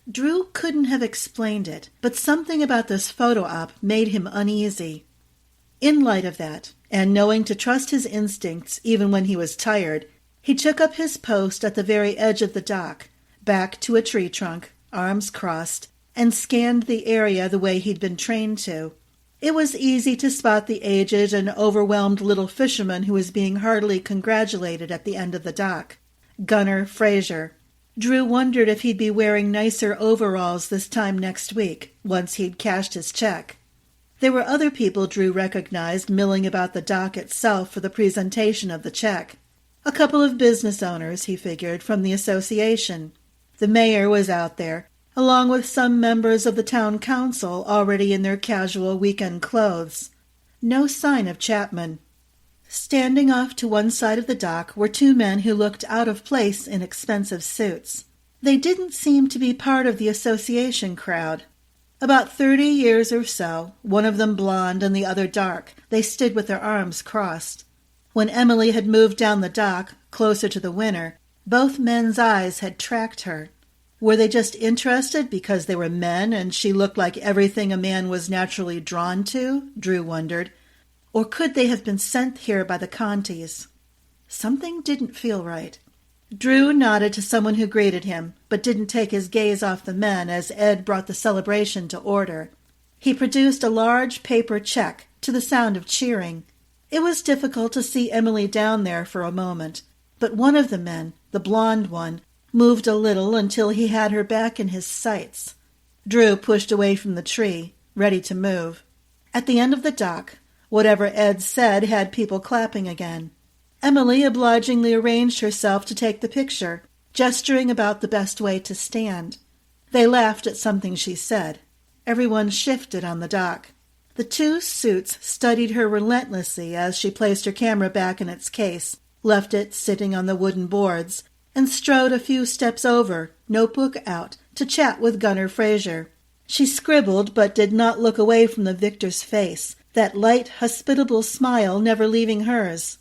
Drew couldn't have explained it, but something about this photo op made him uneasy. In light of that, and knowing to trust his instincts even when he was tired, he took up his post at the very edge of the dock, back to a tree trunk, arms crossed, and scanned the area the way he'd been trained to. It was easy to spot the aged and overwhelmed little fisherman who was being heartily congratulated at the end of the dock. Gunner Fraser. Drew wondered if he'd be wearing nicer overalls this time next week, once he'd cashed his check. There were other people Drew recognized milling about the dock itself for the presentation of the check. A couple of business owners, he figured, from the association. The mayor was out there, along with some members of the town council already in their casual weekend clothes. No sign of Chapman. Standing off to one side of the dock were two men who looked out of place in expensive suits. They didn't seem to be part of the association crowd. About 30 years or so, one of them blond and the other dark, they stood with their arms crossed. When Emily had moved down the dock, closer to the winner, both men's eyes had tracked her. Were they just interested because they were men and she looked like everything a man was naturally drawn to? Drew wondered. Or could they have been sent here by the Contis? Something didn't feel right. Drew nodded to someone who greeted him, but didn't take his gaze off the men as Ed brought the celebration to order. He produced a large paper check to the sound of cheering. It was difficult to see Emily down there for a moment, but one of the men, the blond one, moved a little until he had her back in his sights. Drew pushed away from the tree, ready to move. At the end of the dock, whatever Ed said had people clapping again. Emily obligingly arranged herself to take the picture, gesturing about the best way to stand. They laughed at something she said. Everyone shifted on the dock. The two suits studied her relentlessly as she placed her camera back in its case, left it sitting on the wooden boards, and strode a few steps over, notebook out, to chat with Gunner Fraser. She scribbled but did not look away from the victor's face, that light, hospitable smile never leaving hers.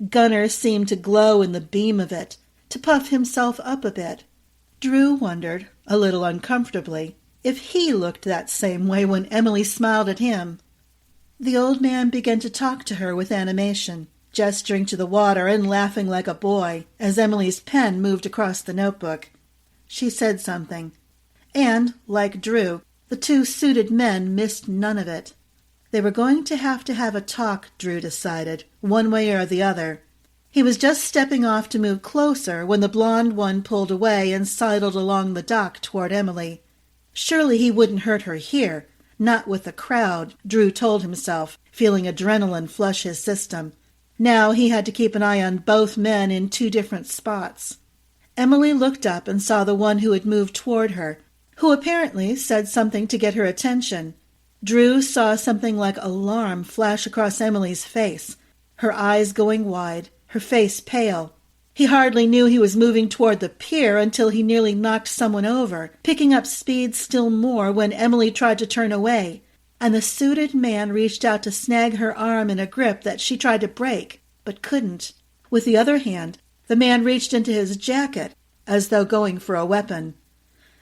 Gunner seemed to glow in the beam of it, to puff himself up a bit. Drew wondered, a little uncomfortably, if he looked that same way when Emily smiled at him. The old man began to talk to her with animation, gesturing to the water and laughing like a boy as Emily's pen moved across the notebook. She said something, and, like Drew, the two suited men missed none of it. They were going to have a talk, Drew decided, one way or the other. He was just stepping off to move closer when the blond one pulled away and sidled along the dock toward Emily. Surely he wouldn't hurt her here, not with the crowd, Drew told himself, feeling adrenaline flush his system. Now he had to keep an eye on both men in two different spots. Emily looked up and saw the one who had moved toward her, who apparently said something to get her attention. Drew saw something like alarm flash across Emily's face, her eyes going wide, her face pale. He hardly knew he was moving toward the pier until he nearly knocked someone over, picking up speed still more when Emily tried to turn away, and the suited man reached out to snag her arm in a grip that she tried to break, but couldn't. With the other hand, the man reached into his jacket, as though going for a weapon.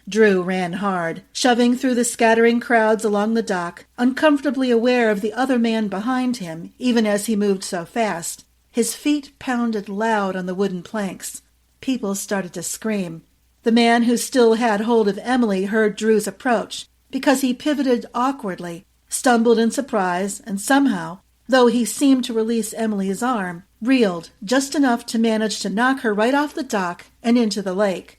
Drew ran hard, shoving through the scattering crowds along the dock, uncomfortably aware of the other man behind him, even as he moved so fast. His feet pounded loud on the wooden planks. People started to scream. The man who still had hold of Emily heard Drew's approach, because he pivoted awkwardly, stumbled in surprise, and somehow, though he seemed to release Emily's arm, reeled just enough to manage to knock her right off the dock and into the lake.